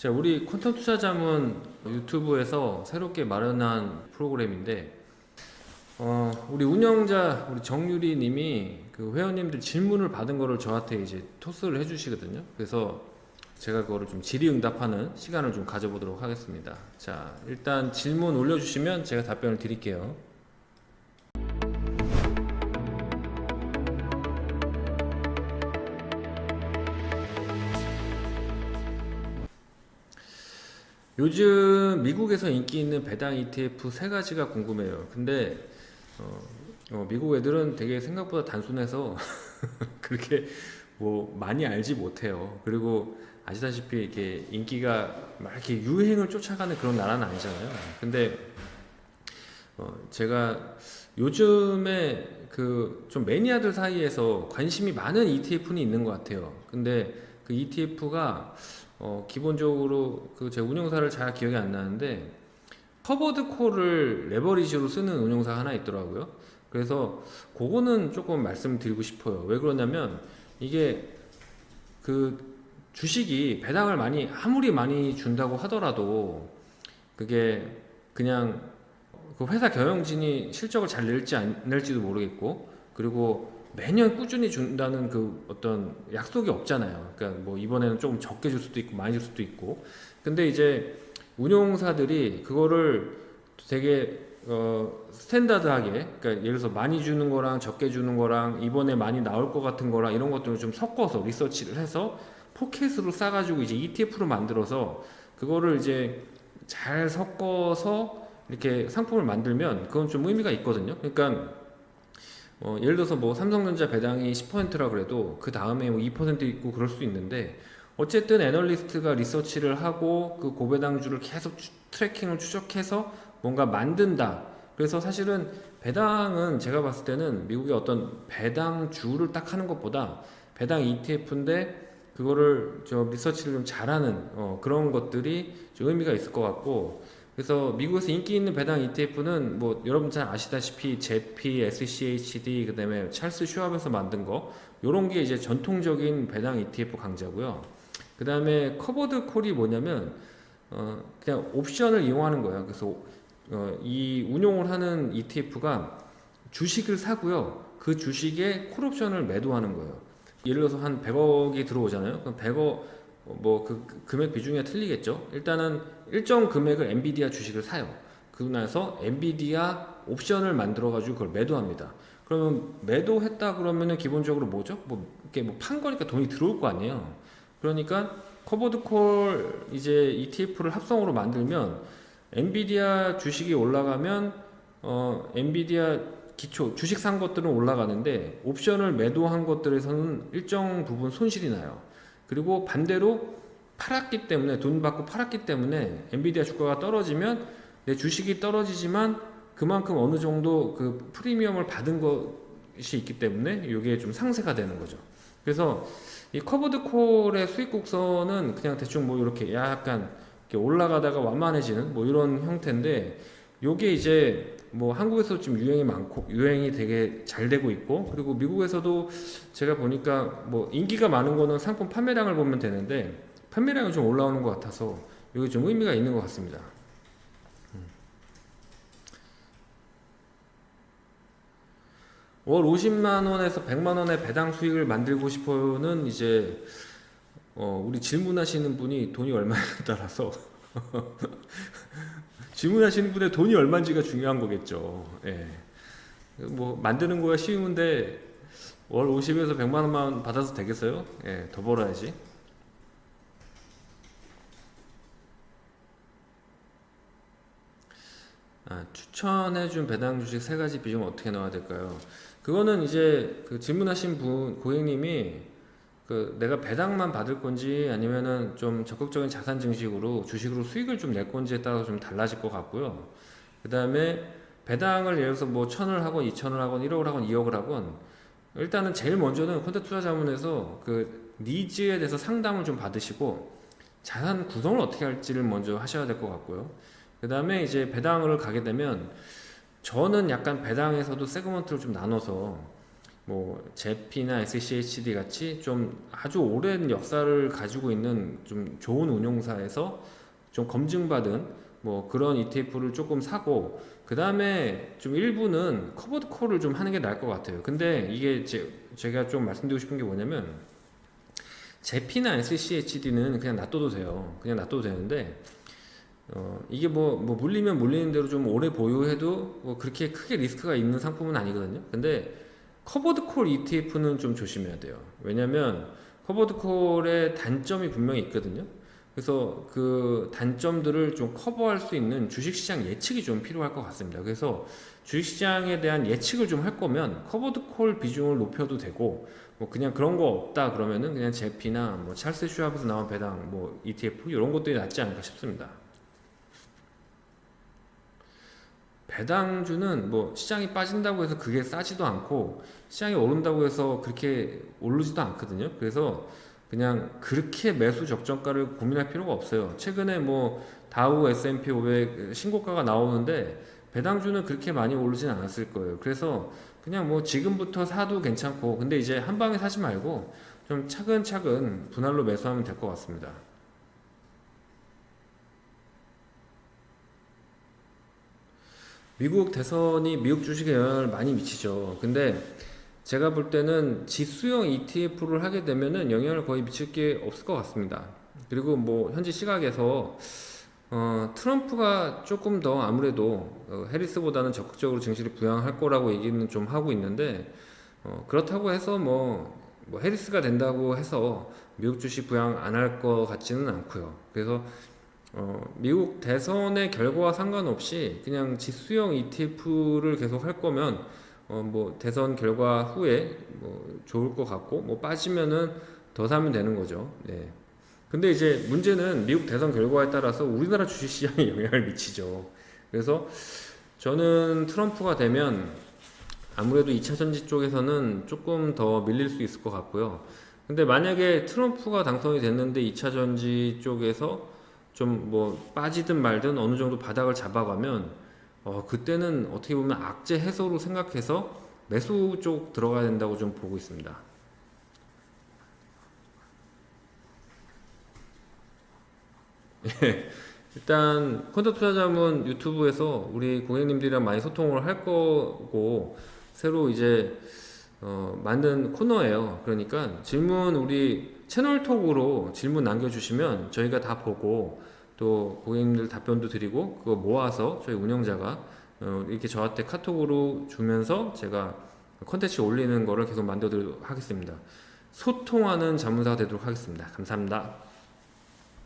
자, 우리 콘텐츠 투자자문 유튜브에서 새롭게 마련한 프로그램인데, 우리 운영자, 우리 정유리 님이 그 회원님들 질문을 받은 거를 저한테 이제 토스를 해주시거든요. 그래서 제가 그거를 좀 질의응답하는 시간을 좀 가져보도록 하겠습니다. 자, 일단 질문 올려주시면 제가 답변을 드릴게요. 요즘 미국에서 인기 있는 배당 ETF 세 가지가 궁금해요. 근데 미국 애들은 되게 생각보다 단순해서 그렇게 뭐 많이 알지 못해요. 그리고 아시다시피 이렇게 인기가 막 이렇게 유행을 쫓아가는 그런 나라는 아니잖아요. 근데 제가 요즘에 그 좀 매니아들 사이에서 관심이 많은 ETF는 있는 것 같아요. 근데 그 ETF가 기본적으로 그 제 운용사를 잘 기억이 안 나는데 커버드 콜을 레버리지로 쓰는 운용사 하나 있더라고요. 그래서 그거는 조금 말씀드리고 싶어요. 왜 그러냐면 이게 그 주식이 배당을 아무리 많이 준다고 하더라도 그게 그냥 그 회사 경영진이 실적을 잘 낼지 안 낼지도 모르겠고, 그리고 매년 꾸준히 준다는 그 어떤 약속이 없잖아요. 그러니까 뭐 이번에는 조금 적게 줄 수도 있고 많이 줄 수도 있고. 근데 이제 운용사들이 그거를 되게 스탠다드하게, 그러니까 예를 들어서 많이 주는 거랑 적게 주는 거랑 이번에 많이 나올 것 같은 거랑 이런 것들을 좀 섞어서 리서치를 해서 포켓으로 싸가지고 이제 ETF로 만들어서 그거를 이제 잘 섞어서 이렇게 상품을 만들면 그건 좀 의미가 있거든요. 그러니까 예를 들어서 뭐 삼성전자 배당이 10%라 그래도 그 다음에 뭐 2% 있고 그럴 수 있는데, 어쨌든 애널리스트가 리서치를 하고 그 고배당주를 계속 트래킹을 추적해서 뭔가 만든다. 그래서 사실은 배당은 제가 봤을 때는 미국의 어떤 배당주를 딱 하는 것보다 배당 ETF인데 그거를 저 리서치를 좀 잘하는 그런 것들이 좀 의미가 있을 것 같고. 그래서 미국에서 인기 있는 배당 ETF는 뭐 여러분 잘 아시다시피 제피, SCHD, 그다음에 찰스 슈왑에서 만든 거, 요런 게 이제 전통적인 배당 ETF 강자고요. 그다음에 커버드 콜이 뭐냐면 그냥 옵션을 이용하는 거예요. 그래서 이 운용을 하는 ETF가 주식을 사고요. 그 주식에 콜옵션을 매도하는 거예요. 예를 들어서 한 100억이 들어오잖아요. 그럼 100억 뭐 그 금액 비중이 틀리겠죠. 일단은 일정 금액을 엔비디아 주식을 사요. 그러고 나서 엔비디아 옵션을 만들어 가지고 그걸 매도합니다. 그러면 매도했다 그러면은 기본적으로 뭐죠? 뭐 이렇게 뭐 판 거니까 돈이 들어올 거 아니에요. 그러니까 커버드 콜 이제 ETF를 합성으로 만들면 엔비디아 주식이 올라가면 엔비디아 기초 주식 산 것들은 올라가는데 옵션을 매도한 것들에서는 일정 부분 손실이 나요. 그리고 반대로 팔았기 때문에, 돈 받고 팔았기 때문에 엔비디아 주가가 떨어지면 내 주식이 떨어지지만 그만큼 어느 정도 그 프리미엄을 받은 것이 있기 때문에 이게 좀 상쇄가 되는 거죠. 그래서 이 커버드 콜의 수익 곡선은 그냥 대충 뭐 이렇게 약간 이렇게 올라가다가 완만해지는 뭐 이런 형태인데, 요게 이제 뭐 한국에서 지금 유행이 많고 유행이 되게 잘 되고 있고, 그리고 미국에서도 제가 보니까 뭐 인기가 많은 거는 상품 판매량을 보면 되는데 판매량이 좀 올라오는 것 같아서 이게 좀 의미가 있는 것 같습니다. 월 50만 원에서 100만 원의 배당 수익을 만들고 싶어요는 이제 우리 질문하시는 분이 돈이 얼마에 따라서 질문하시는 분의 돈이 얼마인지가 중요한 거겠죠. 예. 뭐 만드는 거야 쉬운데 월 50에서 100만 원만 받아서 되겠어요? 예, 더 벌어야지. 추천해준 배당 주식 세 가지 비중 어떻게 넣어야 될까요? 그거는 이제 그 질문하신 분 고객님이 그 내가 배당만 받을 건지 아니면은 좀 적극적인 자산 증식으로 주식으로 수익을 좀 낼 건지에 따라서 좀 달라질 것 같고요. 그 다음에 배당을 예를 들어서 뭐 1,000을 하건 2,000을 하건 1억을 하건 2억을 하건, 일단은 제일 먼저는 콘텐츠 투자 자문에서 그 니즈에 대해서 상담을 좀 받으시고 자산 구성을 어떻게 할지를 먼저 하셔야 될 것 같고요. 그 다음에 이제 배당을 가게 되면 저는 약간 배당에서도 세그먼트를 좀 나눠서 뭐 제피나 SCHD 같이 좀 아주 오랜 역사를 가지고 있는 좀 좋은 운용사에서 좀 검증받은 뭐 그런 ETF를 조금 사고, 그 다음에 좀 일부는 커버드 콜을 좀 하는 게 나을 것 같아요. 근데 이게 제가 좀 말씀드리고 싶은 게 뭐냐면, 제피나 SCHD는 그냥 놔둬도 돼요. 그냥 놔둬도 되는데, 이게 뭐 물리면 물리는 대로 좀 오래 보유해도 뭐 그렇게 크게 리스크가 있는 상품은 아니거든요. 근데 커버드 콜 ETF는 좀 조심해야 돼요. 왜냐면 커버드 콜의 단점이 분명히 있거든요. 그래서 그 단점들을 좀 커버할 수 있는 주식시장 예측이 좀 필요할 것 같습니다. 그래서 주식시장에 대한 예측을 좀 할 거면 커버드 콜 비중을 높여도 되고, 뭐 그냥 그런 거 없다 그러면은 그냥 제피나 뭐 찰스 슈왑에서 나온 배당 뭐 ETF 이런 것들이 낫지 않을까 싶습니다. 배당주는 뭐 시장이 빠진다고 해서 그게 싸지도 않고, 시장이 오른다고 해서 그렇게 오르지도 않거든요. 그래서 그냥 그렇게 매수 적정가를 고민할 필요가 없어요. 최근에 뭐 다우 S&P 500 신고가가 나오는데 배당주는 그렇게 많이 오르진 않았을 거예요. 그래서 그냥 뭐 지금부터 사도 괜찮고, 근데 이제 한 방에 사지 말고 좀 차근차근 분할로 매수하면 될 것 같습니다. 미국 대선이 미국 주식에 영향을 많이 미치죠. 근데 제가 볼 때는 지수형 ETF를 하게 되면은 영향을 거의 미칠 게 없을 것 같습니다. 그리고 뭐 현재 시각에서 트럼프가 조금 더 아무래도 해리스보다는 적극적으로 증시를 부양할 거라고 얘기는 좀 하고 있는데, 그렇다고 해서 뭐 해리스가 된다고 해서 미국 주식 부양 안 할 것 같지는 않고요. 그래서 미국 대선의 결과와 상관없이 그냥 지수형 ETF를 계속 할 거면 뭐 대선 결과 후에 뭐 좋을 것 같고, 뭐 빠지면은 더 사면 되는 거죠. 네. 근데 이제 문제는 미국 대선 결과에 따라서 우리나라 주식시장에 영향을 미치죠. 그래서 저는 트럼프가 되면 아무래도 2차 전지 쪽에서는 조금 더 밀릴 수 있을 것 같고요. 근데 만약에 트럼프가 당선이 됐는데 2차 전지 쪽에서 좀 뭐 빠지든 말든 어느 정도 바닥을 잡아가면 그때는 어떻게 보면 악재 해소로 생각해서 매수 쪽 들어가야 된다고 좀 보고 있습니다. 일단 콘텐츠 투자자문 유튜브에서 우리 고객님들이랑 많이 소통을 할 거고, 새로 이제 만든 코너예요. 그러니까 질문 우리 채널톡으로 질문 남겨주시면 저희가 다 보고, 또 고객님들 답변도 드리고, 그거 모아서 저희 운영자가 이렇게 저한테 카톡으로 주면서 제가 콘텐츠 올리는 거를 계속 만들도록 하겠습니다. 소통하는 자문사가 되도록 하겠습니다. 감사합니다.